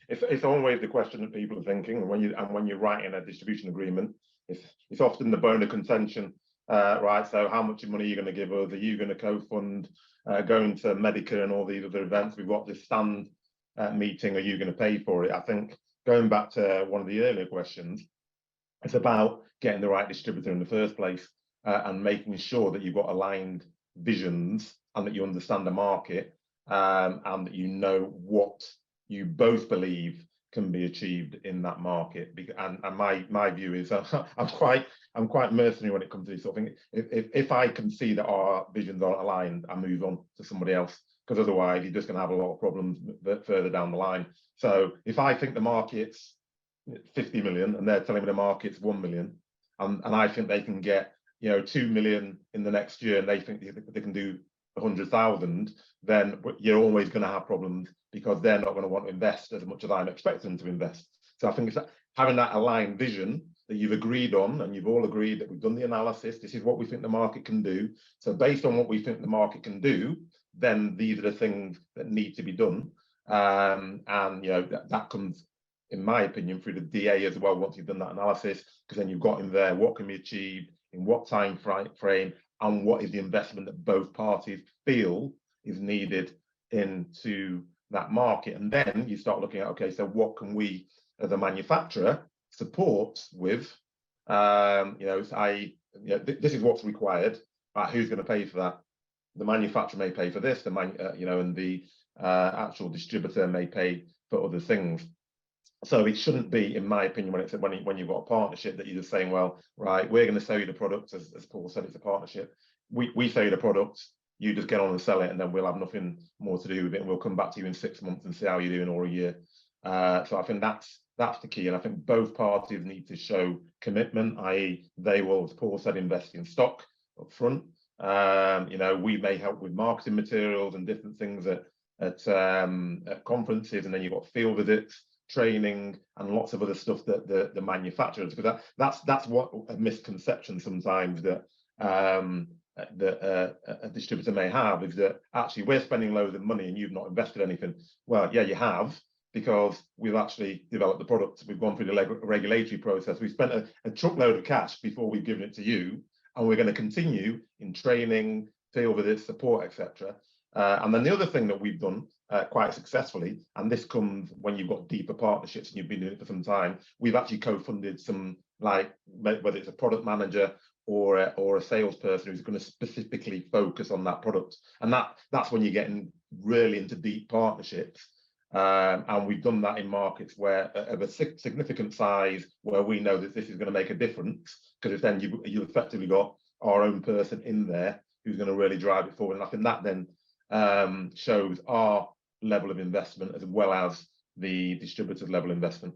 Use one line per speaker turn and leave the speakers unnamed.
it's always the question that people are thinking when you're writing a distribution agreement. It's often the bone of contention, right? So how much money are you going to give us? Are you going to co-fund going to Medtech and all these other events? We've got this stand meeting. Are you going to pay for it? I think going back to one of the earlier questions, it's about getting the right distributor in the first place and making sure that you've got aligned visions and that you understand the market and that you know what you both believe can be achieved in that market. And my view is I'm quite mercenary when it comes to this sort of thing. If I can see that our visions aren't aligned, I move on to somebody else, because otherwise you're just going to have a lot of problems further down the line. So if I think the market's 50 million and they're telling me the market's 1 million, and I think they can get 2 million in the next year, and they think they can do 100,000, then you're always going to have problems, because they're not going to want to invest as much as I'm expecting them to invest. So I think it's having that aligned vision that you've agreed on, and you've all agreed that we've done the analysis, this is what we think the market can do. So based on what we think the market can do, then these are the things that need to be done. And that comes, in my opinion, through the DA as well, once you've done that analysis, because then you've got in there what can be achieved in what time frame, and what is the investment that both parties feel is needed into that market. And then you start looking at, okay, so what can we as a manufacturer support with? This is what's required. Who's going to pay for that? The manufacturer may pay for this, and the actual distributor may pay for other things. So it shouldn't be, in my opinion, when you've got a partnership, that you're just saying, well, right, we're going to sell you the product, as Paul said, it's a partnership. We sell you the product, you just get on and sell it, and then we'll have nothing more to do with it, and we'll come back to you in 6 months and see how you're doing, or a year. So I think that's the key, and I think both parties need to show commitment, i.e. they will, as Paul said, invest in stock up front. We may help with marketing materials and different things at conferences, and then you've got field visits, training, and lots of other stuff that the manufacturers, because that's what a misconception sometimes that a distributor may have, is that actually we're spending loads of money and you've not invested anything. Well, yeah, you have, because we've actually developed the product, we've gone through the regulatory process, we've spent a truckload of cash before we've given it to you, and we're going to continue in training, field visits, support, etc. And then the other thing that we've done quite successfully, and this comes when you've got deeper partnerships and you've been doing it for some time, we've actually co-funded some, like, whether it's a product manager or a salesperson who's going to specifically focus on that product. And that's when you're getting really into deep partnerships. And we've done that in markets where of a significant size, where we know that this is going to make a difference, because then you've effectively got our own person in there who's going to really drive it forward. And I think that then shows our level of investment as well as the distributor's level of investment.